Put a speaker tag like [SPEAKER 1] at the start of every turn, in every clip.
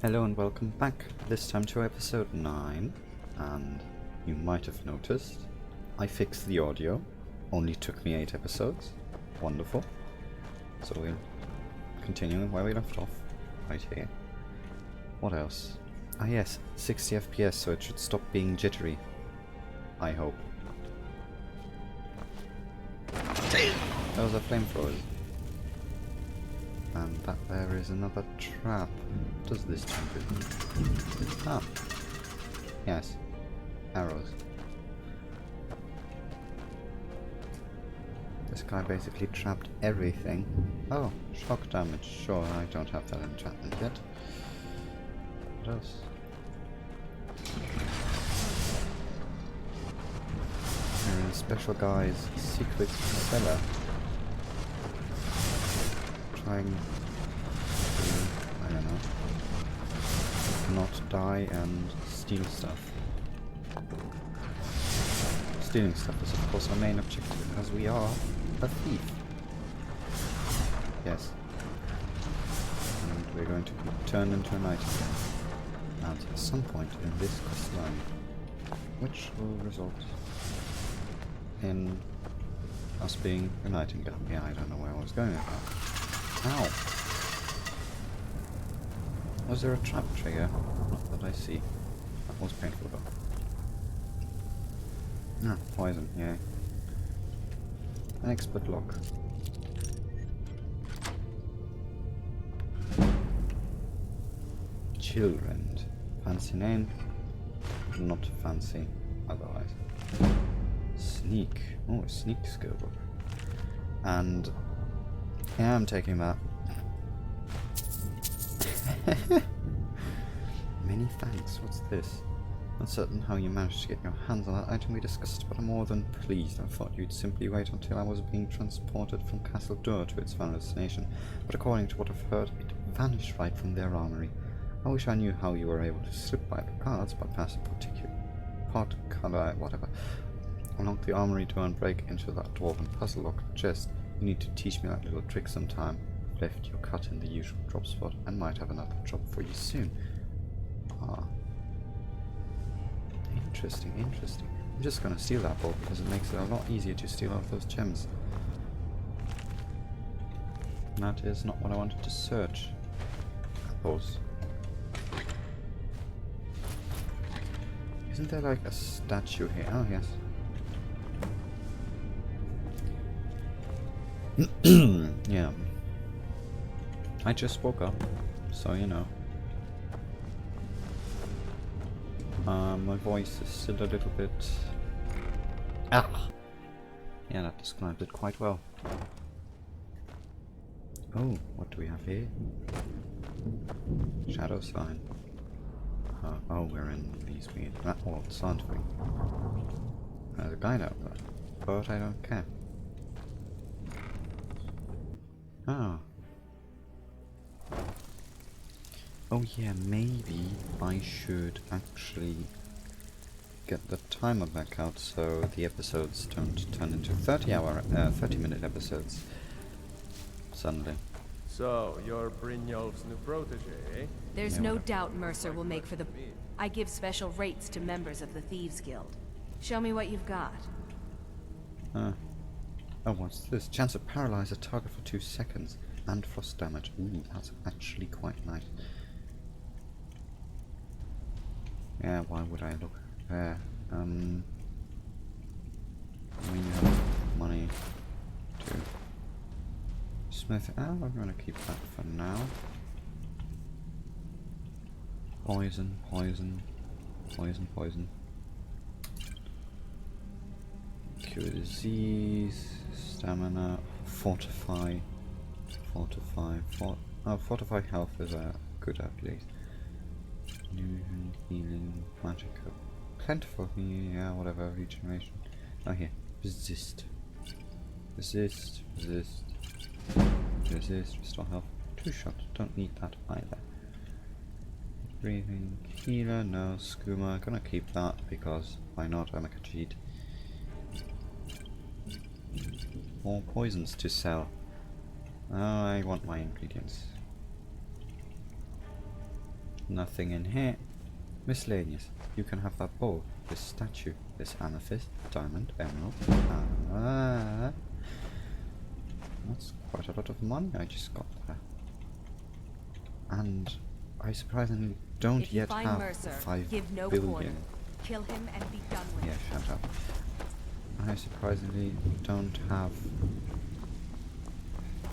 [SPEAKER 1] Hello and welcome back, this time to episode 9, and you might have noticed I fixed the audio. Only took me 8 episodes. Wonderful. So we'll continue where we left off, right here. What else? Ah yes, 60 FPS, so it should stop being jittery. I hope. Those are flamethrowers. And that there is another trap. What does this jump do? Ah. Yes. Arrows. This guy basically trapped everything. Oh, shock damage. Sure, I don't have that enchantment yet. What else? Special guy's secret cellar. Trying to, I don't know, not die and steal stuff. Stealing stuff is of course our main objective, as we are a thief. Yes. And we're going to be turned into a Nightingale at some point in this quest line, which will result in us being a Nightingale. Yeah, I don't know where I was going with that. Ow! Was there a trap trigger? Not that I see. That was painful though. Ah, poison, yeah. An expert lock. Children. Fancy name. Not fancy otherwise. Sneak. Oh, a sneak skill book. And yeah, I'm taking that. Many thanks. What's this? Uncertain how you managed to get your hands on that item we discussed, but I'm more than pleased. I thought you'd simply wait until I was being transported from Castle Dur to its final destination, but according to what I've heard, it vanished right from their armory. I wish I knew how you were able to slip by the guards, bypass a particular pot color, whatever, unlock the armory door and break into that dwarven puzzle locked chest. You need to teach me that little trick sometime. I've left your cut in the usual drop spot and might have another drop for you soon. Ah. Interesting, interesting. I'm just gonna steal that bolt because it makes it a lot easier to steal off those gems. And that is not what I wanted to search. Apples. Isn't there like a statue here? Oh, yes. Yeah. I just woke up, so you know. My voice is still a little bit... Ah! Yeah, that described it quite well. Oh, what do we have here? Shadow sign. Oh, we're in these weird walls, aren't we? There's a guide out there, but I don't care. Ah. Oh yeah, maybe I should actually get the timer back out so the episodes don't turn into 30-minute episodes suddenly.
[SPEAKER 2] So, you're Brynjolf's new protege, eh?
[SPEAKER 3] There's
[SPEAKER 1] Yeah,
[SPEAKER 3] no
[SPEAKER 1] whatever.
[SPEAKER 3] doubt Mercer will make for the... I give special rates to members of the Thieves Guild. Show me what you've got.
[SPEAKER 1] Oh, what's this? Chance to paralyze a target for 2 seconds and frost damage. Ooh, that's actually quite nice. Yeah, why would I look there? I mean, you have money to smith it out. I'm gonna keep that for now. Poison, poison, poison, poison. Cure disease, stamina, fortify, fortify health is good at least. Illusion, healing, magical, plentiful, yeah, whatever, regeneration. Oh here, resist, resist, resist, resist, restore health, 2-shot, don't need that either. Breathing, healer, no, skooma, gonna keep that because why not, I'm a cheat. More poisons to sell. Oh, I want my ingredients. Nothing in here. Miscellaneous. You can have that bowl, this statue, this amethyst, diamond, emerald. That's quite a lot of money I just got there. And I surprisingly don't
[SPEAKER 3] If you
[SPEAKER 1] yet
[SPEAKER 3] find
[SPEAKER 1] have
[SPEAKER 3] Mercer,
[SPEAKER 1] 5
[SPEAKER 3] give no
[SPEAKER 1] billion.
[SPEAKER 3] quarter. Kill him and be done with
[SPEAKER 1] Yeah,
[SPEAKER 3] it.
[SPEAKER 1] shut up. I surprisingly don't have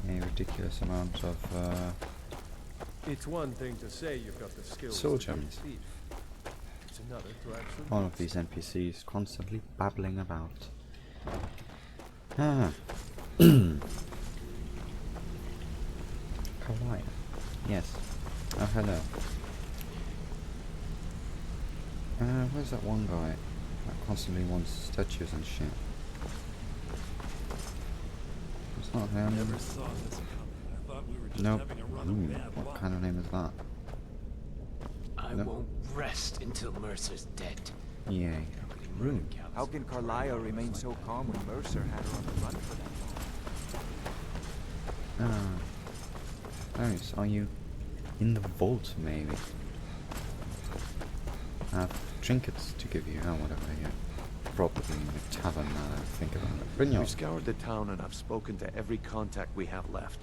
[SPEAKER 1] a ridiculous amount of
[SPEAKER 2] It's one thing to say you've got the skills
[SPEAKER 1] soul
[SPEAKER 2] to be a
[SPEAKER 1] gems.
[SPEAKER 2] thief. It's another to actually
[SPEAKER 1] All of these NPCs constantly babbling about. Ah. Kawaii. Yes. Oh, hello. Where's that one guy that constantly wants statues and shit? It's not him.
[SPEAKER 4] Never saw this coming. I thought we were just
[SPEAKER 1] Nope.
[SPEAKER 4] having a run of bad
[SPEAKER 1] What
[SPEAKER 4] luck.
[SPEAKER 1] kind of name is that?
[SPEAKER 5] I
[SPEAKER 1] Nope.
[SPEAKER 5] won't rest until Mercer's dead.
[SPEAKER 1] Yay. Rude.
[SPEAKER 6] How can Carlisle remain so calm when Mercer had her on the run for that long?
[SPEAKER 1] Darius, are you in the vault, maybe? I have trinkets to give you, or whatever, yeah. Probably in the tavern now that I think about it.
[SPEAKER 7] We've
[SPEAKER 1] Brynjolf.
[SPEAKER 7] scoured the town and I've spoken to every contact we have left.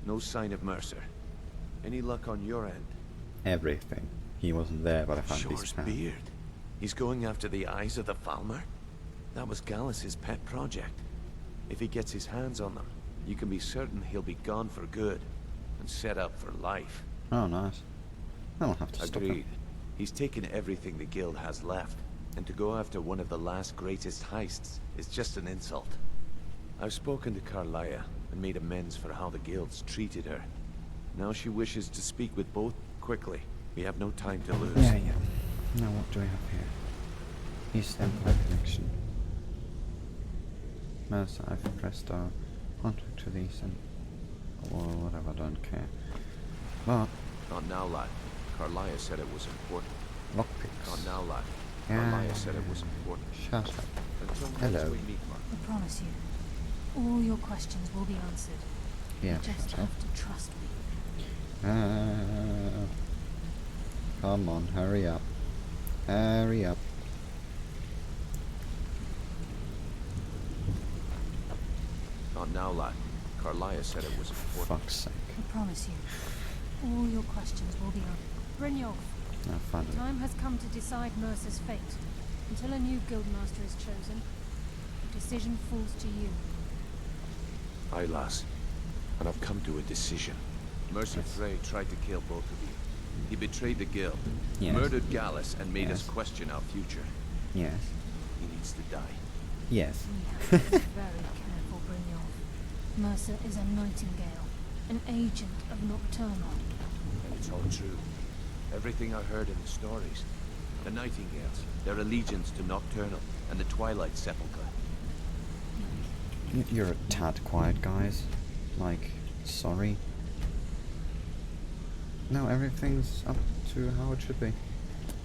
[SPEAKER 7] No sign of Mercer. Any luck on your end?
[SPEAKER 1] Everything. He wasn't there, but I found
[SPEAKER 7] Shore's
[SPEAKER 1] his pen.
[SPEAKER 7] beard. He's going after the eyes of the Falmer? That was Gallus's pet project. If he gets his hands on them, you can be certain he'll be gone for good and set up for life.
[SPEAKER 1] Oh, nice. I don't have to stop him.
[SPEAKER 7] Agreed. He's taken everything the guild has left, and to go after one of the last greatest heists is just an insult. I've spoken to Carlia and made amends for how the guild's treated her. Now she wishes to speak with both quickly. We have no time to lose.
[SPEAKER 1] Yeah. Now what do we have here? East Empire connection. Mercer, I've pressed our contact to the East or whatever, don't care. But,
[SPEAKER 7] Not now, lad. Carlia said it was important.
[SPEAKER 1] lockpicks.
[SPEAKER 7] Not now, lad.
[SPEAKER 1] Yeah.
[SPEAKER 7] Carlia said it was important.
[SPEAKER 1] Shut up.
[SPEAKER 7] Until
[SPEAKER 1] Hello.
[SPEAKER 7] next we meet, Mark.
[SPEAKER 8] I promise you, all your questions will be answered.
[SPEAKER 1] Yeah,
[SPEAKER 8] You just
[SPEAKER 1] shut up.
[SPEAKER 8] have to trust me.
[SPEAKER 1] Come on, hurry up. Hurry up.
[SPEAKER 7] Not now, lad. Carlia said it was important.
[SPEAKER 1] Fuck's sake.
[SPEAKER 8] I promise you, all your questions will be answered. Brynjolf,
[SPEAKER 1] No, finally.
[SPEAKER 8] time has come to decide Mercer's fate. Until a new guildmaster is chosen, the decision falls to you.
[SPEAKER 7] Aye, lass. And I've come to a decision. Mercer Frey tried to kill both of you. He betrayed the guild,
[SPEAKER 1] Yes.
[SPEAKER 7] murdered Gallus, and made us
[SPEAKER 1] Yes.
[SPEAKER 7] question our future.
[SPEAKER 1] Yes.
[SPEAKER 7] He needs to die.
[SPEAKER 1] Yes.
[SPEAKER 8] We have to be very careful, Brynjolf. Mercer is a Nightingale, an agent of Nocturnal.
[SPEAKER 7] And it's all true. Everything I heard in the stories. The Nightingales, their allegiance to Nocturnal, and the Twilight Sepulchre.
[SPEAKER 1] You're a tad quiet, guys. Like, sorry. No, everything's up to how it should be.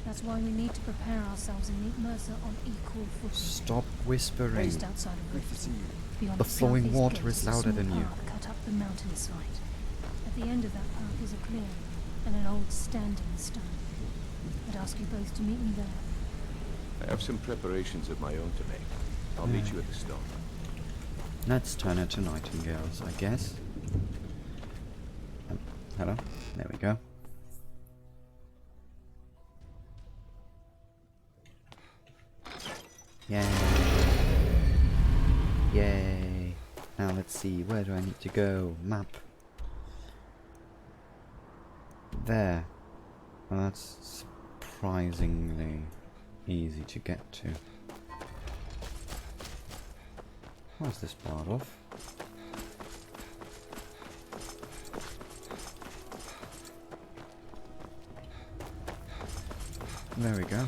[SPEAKER 8] That's why we need to prepare ourselves and meet Mercer on equal footing.
[SPEAKER 1] Stop whispering.
[SPEAKER 8] Based outside of
[SPEAKER 6] Good to
[SPEAKER 8] Rift.
[SPEAKER 6] see you.
[SPEAKER 8] Beyond
[SPEAKER 1] The
[SPEAKER 8] the
[SPEAKER 1] flowing
[SPEAKER 8] southeast
[SPEAKER 1] water
[SPEAKER 8] gate
[SPEAKER 1] is
[SPEAKER 8] a
[SPEAKER 1] louder
[SPEAKER 8] small
[SPEAKER 1] than you.
[SPEAKER 8] path cut up the mountainside. At the end of that path is a clearing and an old standing stone. I'd ask you both to meet me there.
[SPEAKER 7] I have some preparations of my own to make. I'll meet you at the stone.
[SPEAKER 1] Let's turn it to nightingales, I guess. Hello? There we go. Yay! Yay! Now let's see, where do I need to go? Map. There. Well, that's surprisingly easy to get to. What's this part of? There we go.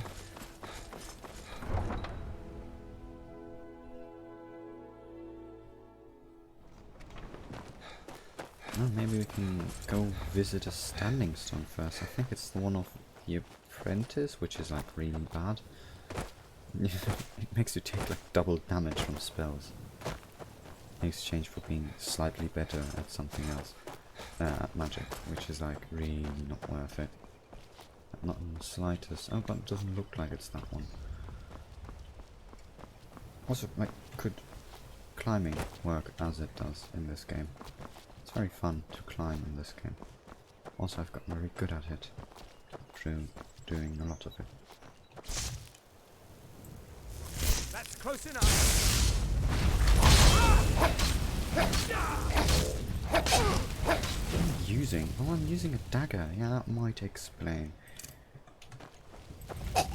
[SPEAKER 1] Well, maybe we can go visit a standing stone first. I think it's the one of the apprentice, which is like really bad. It makes you take like double damage from spells in exchange for being slightly better at something else. At magic, which is like really not worth it. Not in the slightest. Oh, but it doesn't look like it's that one. Also, like, could climbing work as it does in this game? It's very fun to climb in this game. Also, I've gotten very good at it through doing a lot of it.
[SPEAKER 2] That's close enough.
[SPEAKER 1] I'm using a dagger. Yeah, that might explain. Your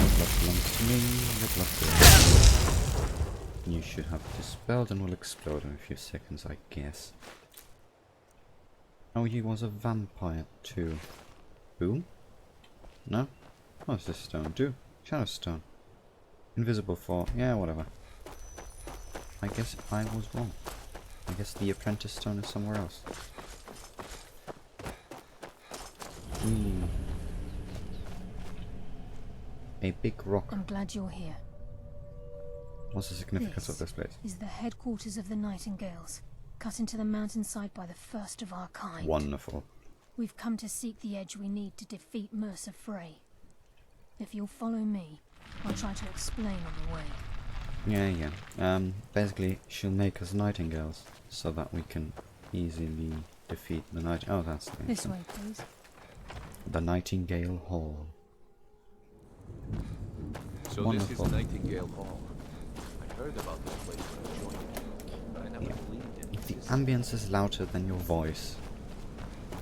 [SPEAKER 1] blood belongs to me. Your blood belongs to me. You should have it dispelled and will explode in a few seconds, I guess. Oh, he was a vampire too. Who? No? What does this stone do? Shadow stone. Invisible for... yeah, whatever. I guess I was wrong. I guess the apprentice stone is somewhere else. A big rock.
[SPEAKER 8] I'm glad you're here.
[SPEAKER 1] What's the significance of this place?
[SPEAKER 8] Is the headquarters of the Nightingales, cut into the mountainside by the first of our kind.
[SPEAKER 1] Wonderful.
[SPEAKER 8] We've come to seek the edge we need to defeat Mercer Frey. If you'll follow me, I'll try to explain on the way.
[SPEAKER 1] Yeah. Basically, she'll make us Nightingales so that we can easily defeat the night. Oh, that's nice.
[SPEAKER 8] This way, please.
[SPEAKER 1] The Nightingale Hall.
[SPEAKER 7] So
[SPEAKER 1] Wonderful.
[SPEAKER 7] this is Nightingale Hall. I heard about this place when I joined it, but I never believed in
[SPEAKER 1] If the
[SPEAKER 7] its
[SPEAKER 1] ambience is louder than your voice,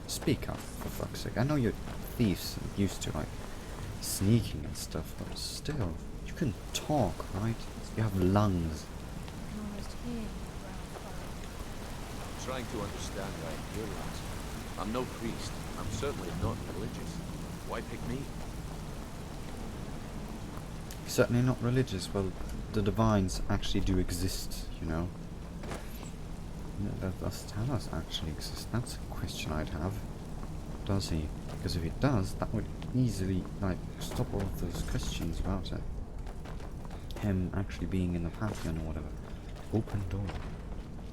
[SPEAKER 1] speak up, for fuck's sake. I know you're thieves and used to, like, sneaking and stuff, but still, you can talk, right? You have lungs.
[SPEAKER 8] I can almost hear you around
[SPEAKER 7] I'm trying to understand why I'm here, lads. I'm no priest. I'm certainly not religious. Why pick me?
[SPEAKER 1] Certainly not religious. Well, the divines actually do exist, you know. Does Talos actually exist? That's a question I'd have. Does he? Because if it does, that would easily, like, stop all of those questions about it. Him actually being in the pantheon or whatever. Open door.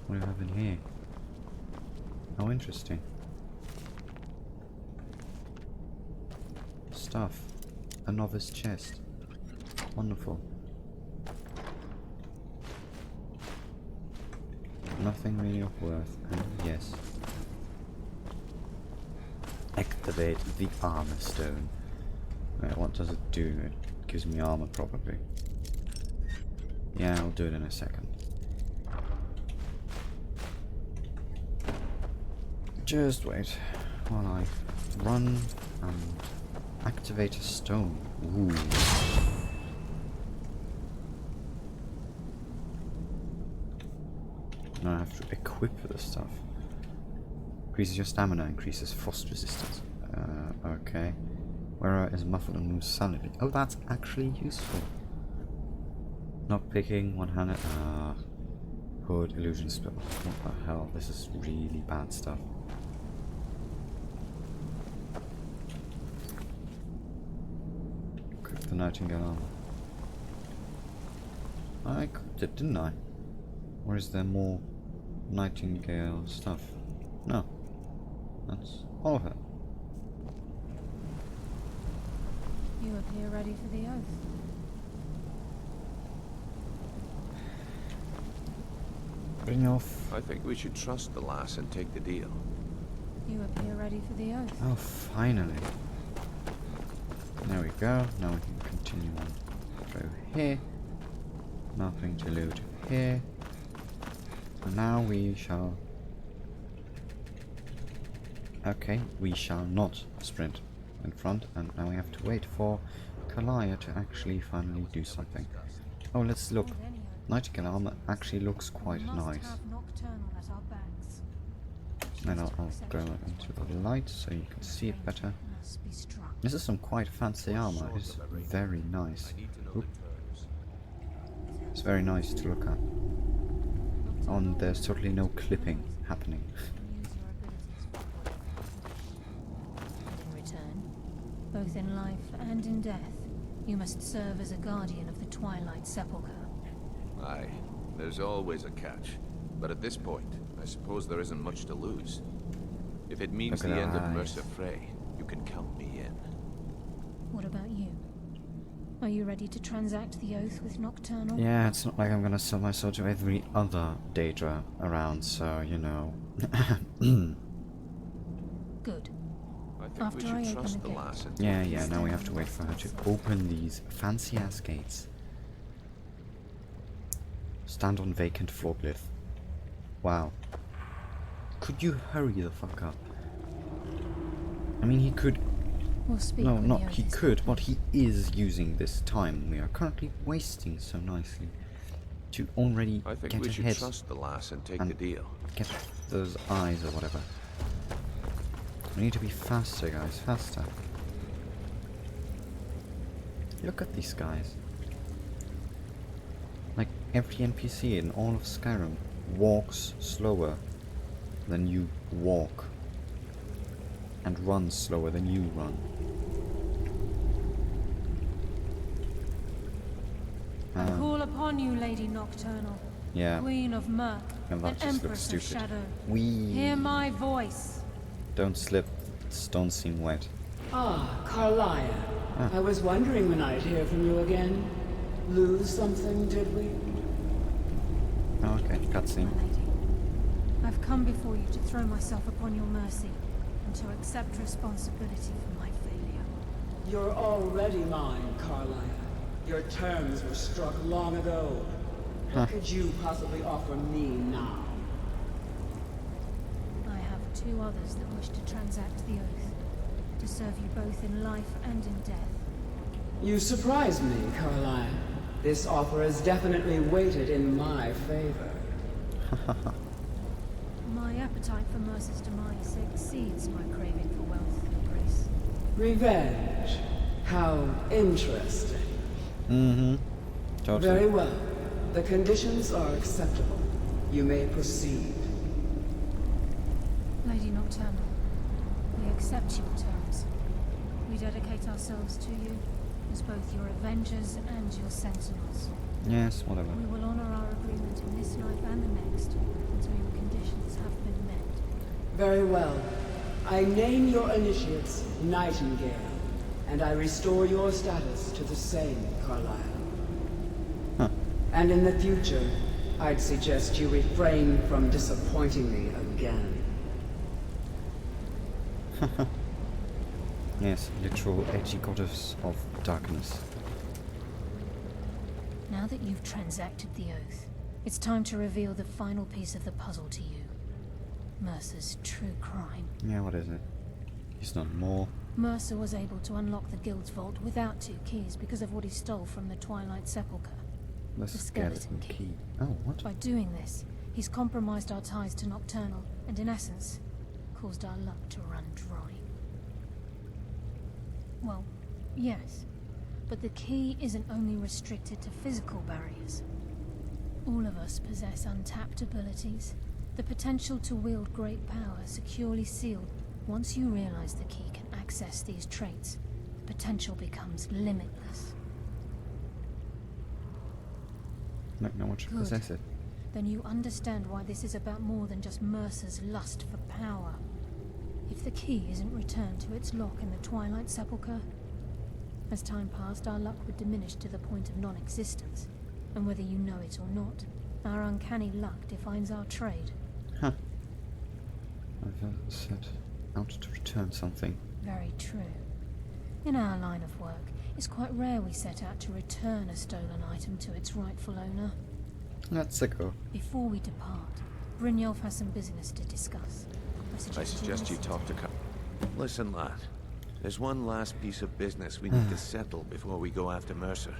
[SPEAKER 1] What do you have in here? How interesting. Stuff. A novice chest. Wonderful. Nothing really of worth, and yes. Activate the armor stone. Right, what does it do? It gives me armor, probably. Yeah, I'll do it in a second. Just wait while I run and activate a stone. Ooh. Now I have to equip this stuff. Increases your stamina, increases frost resistance. Okay. Wearer is muffled and moves silently. Oh, that's actually useful. Not picking, one-handed. Hood, illusion spell. What the hell? This is really bad stuff. Equip the Nightingale armor. I equipped it, didn't I? Or is there more Nightingale stuff? No. That's all of it.
[SPEAKER 8] You appear ready for the oath.
[SPEAKER 1] Bring off.
[SPEAKER 7] I think we should trust the lass and take the deal.
[SPEAKER 8] You appear ready for the oath.
[SPEAKER 1] Oh, finally. There we go. Now we can continue on through here. Nothing to loot here. And now we shall... Okay, we shall not sprint in front, and now we have to wait for Kalaya to actually finally do something. Oh, let's look. Nightingale armor actually looks quite nice. And I'll go into the light so you can see it better. This is some quite fancy armor. It's very nice. Oop. It's very nice to look at. And there's totally no clipping happening.
[SPEAKER 8] In return, both in life and in death, you must serve as a guardian of the Twilight Sepulchre.
[SPEAKER 7] Aye, there's always a catch. But at this point, I suppose there isn't much to lose. If it means
[SPEAKER 1] Look
[SPEAKER 7] the
[SPEAKER 1] at
[SPEAKER 7] end
[SPEAKER 1] her
[SPEAKER 7] of
[SPEAKER 1] eyes.
[SPEAKER 7] Mercer Frey, you can count me in.
[SPEAKER 8] What about you? Are you ready to transact the oath with Nocturnal?
[SPEAKER 1] Yeah, it's not like I'm gonna sell my soul to every other Daedra around, so, you know.
[SPEAKER 8] Good.
[SPEAKER 7] I think
[SPEAKER 8] After
[SPEAKER 7] we
[SPEAKER 8] I
[SPEAKER 7] should
[SPEAKER 8] open
[SPEAKER 7] trust
[SPEAKER 8] the
[SPEAKER 7] the
[SPEAKER 8] gate.
[SPEAKER 7] lass and
[SPEAKER 1] Yeah, now we have to wait for her to open these fancy-ass gates. Stand on vacant forklift. Wow. Could you hurry the fuck up? I mean, he could...
[SPEAKER 8] We'll speak
[SPEAKER 1] No,
[SPEAKER 8] when
[SPEAKER 1] not
[SPEAKER 8] the oath
[SPEAKER 1] he
[SPEAKER 8] is
[SPEAKER 1] could,
[SPEAKER 8] complete.
[SPEAKER 1] but he is using this time we are currently wasting so nicely to already
[SPEAKER 7] I think
[SPEAKER 1] get
[SPEAKER 7] we should
[SPEAKER 1] ahead
[SPEAKER 7] trust the lass and take
[SPEAKER 1] and
[SPEAKER 7] the deal.
[SPEAKER 1] get those eyes or whatever. We need to be faster, guys, faster. Look at these guys. Like, every NPC in all of Skyrim walks slower than you walk. And runs slower than you run.
[SPEAKER 8] I call upon you, Lady Nocturnal,
[SPEAKER 1] Yeah,
[SPEAKER 8] Queen of Murk,
[SPEAKER 1] and
[SPEAKER 8] and
[SPEAKER 1] that just looks
[SPEAKER 8] Empress of
[SPEAKER 1] stupid.
[SPEAKER 8] Shadow.
[SPEAKER 1] We
[SPEAKER 8] Hear my voice.
[SPEAKER 1] don't slip, stones seem wet.
[SPEAKER 9] Ah, Carlia.
[SPEAKER 1] Ah.
[SPEAKER 9] I was wondering when I'd hear from you again. Lose something, did we?
[SPEAKER 1] Oh, okay, cutscene.
[SPEAKER 8] My lady, I've come before you to throw myself upon your mercy and to accept responsibility for my failure.
[SPEAKER 9] You're already mine, Carlia. Your terms were struck long ago. What could you possibly offer me now?
[SPEAKER 8] I have two others that wish to transact the oath, to serve you both in life and in death.
[SPEAKER 9] You surprise me, Carlia. This offer is definitely weighted in my favor.
[SPEAKER 8] My appetite for Mercer's demise exceeds my craving for wealth and grace.
[SPEAKER 9] Revenge. How interesting.
[SPEAKER 1] Mm-hmm. Totally.
[SPEAKER 9] Very well. The conditions are acceptable. You may proceed.
[SPEAKER 8] Lady Nocturnal, we accept your terms. We dedicate ourselves to you as both your avengers and your sentinels.
[SPEAKER 1] Yes, whatever.
[SPEAKER 8] We will honor our agreement in this life and the next until your conditions have been met.
[SPEAKER 9] Very well. I name your initiates Nightingale, and I restore your status to the same, Carlisle.
[SPEAKER 1] Huh.
[SPEAKER 9] And in the future, I'd suggest you refrain from disappointing me again.
[SPEAKER 1] Yes, literal edgy goddess of darkness.
[SPEAKER 8] Now that you've transacted the oath, it's time to reveal the final piece of the puzzle to you. Mercer's true crime.
[SPEAKER 1] Yeah, what is it? He's done more.
[SPEAKER 8] Mercer was able to unlock the guild's vault without 2 keys because of what he stole from the Twilight Sepulchre.
[SPEAKER 1] The
[SPEAKER 8] The
[SPEAKER 1] skeleton
[SPEAKER 8] skeleton
[SPEAKER 1] key.
[SPEAKER 8] key.
[SPEAKER 1] Oh, what?
[SPEAKER 8] By doing this, he's compromised our ties to Nocturnal, and in essence, caused our luck to run dry. Well, yes, but the key isn't only restricted to physical barriers. All of us possess untapped abilities, the potential to wield great power securely sealed. Once you realize the key can access these traits, potential becomes limitless.
[SPEAKER 1] Might not want to
[SPEAKER 8] Good.
[SPEAKER 1] possess it.
[SPEAKER 8] Then you understand why this is about more than just Mercer's lust for power. If the key isn't returned to its lock in the Twilight Sepulchre, as time passed, our luck would diminish to the point of non-existence. And whether you know it or not, our uncanny luck defines our trade.
[SPEAKER 1] Huh. I've set out to return something.
[SPEAKER 8] Very true. In our line of work, it's quite rare we set out to return a stolen item to its rightful owner.
[SPEAKER 1] Let's go.
[SPEAKER 8] Before we depart, Brynjolf has some business to discuss.
[SPEAKER 7] I suggest you
[SPEAKER 8] listen
[SPEAKER 7] talk to
[SPEAKER 8] him.
[SPEAKER 7] Listen, lad. There's one last piece of business we need to settle before we go after Mercer.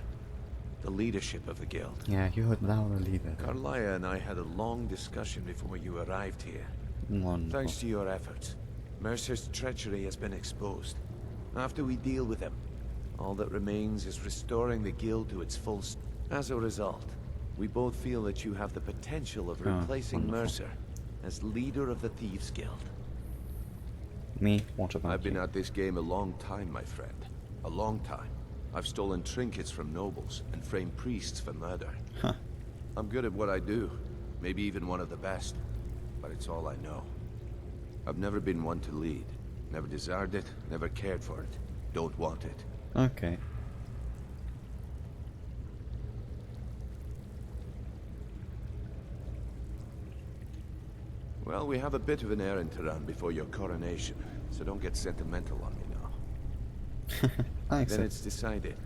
[SPEAKER 7] The leadership of the guild.
[SPEAKER 1] Yeah, you heard now the leader.
[SPEAKER 7] Carlia and I had a long discussion before you arrived here.
[SPEAKER 1] Wonderful.
[SPEAKER 7] Thanks to your efforts, Mercer's treachery has been exposed. After we deal with him, all that remains is restoring the guild to its full As a result, we both feel that you have the potential of replacing
[SPEAKER 1] wonderful.
[SPEAKER 7] Mercer as leader of the Thieves Guild.
[SPEAKER 1] Me? What about
[SPEAKER 7] I've been
[SPEAKER 1] you?
[SPEAKER 7] at this game a long time, my friend. A long time. I've stolen trinkets from nobles and framed priests for murder.
[SPEAKER 1] Huh.
[SPEAKER 7] I'm good at what I do. Maybe even one of the best. But it's all I know. I've never been one to lead. Never desired it, never cared for it. Don't want it.
[SPEAKER 1] Okay.
[SPEAKER 7] Well, we have a bit of an errand to run before your coronation, so don't get sentimental on me now.
[SPEAKER 1] I
[SPEAKER 7] Then
[SPEAKER 1] accept.
[SPEAKER 7] it's decided.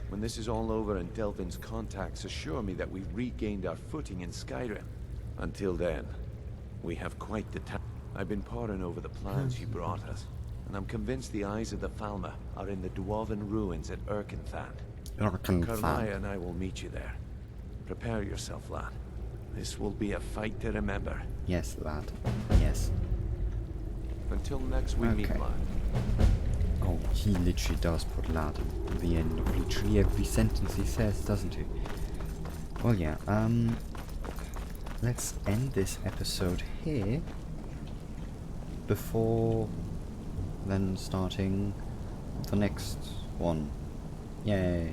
[SPEAKER 7] When this is all over and Delvin's contacts assure me that we've regained our footing in Skyrim. Until then, we have quite the time. I've been poring over the plans you brought us, and I'm convinced the eyes of the Falmer are in the dwarven ruins at Erkenthan. Carlia and I will meet you there. Prepare yourself, lad. This will be a fight to remember.
[SPEAKER 1] Yes, lad. Yes.
[SPEAKER 7] Until next we meet,
[SPEAKER 1] Okay.
[SPEAKER 7] lad.
[SPEAKER 1] Oh, he literally does put lad at the end of literally every sentence he says, doesn't he? Well, yeah, let's end this episode here before then starting the next one. Yay.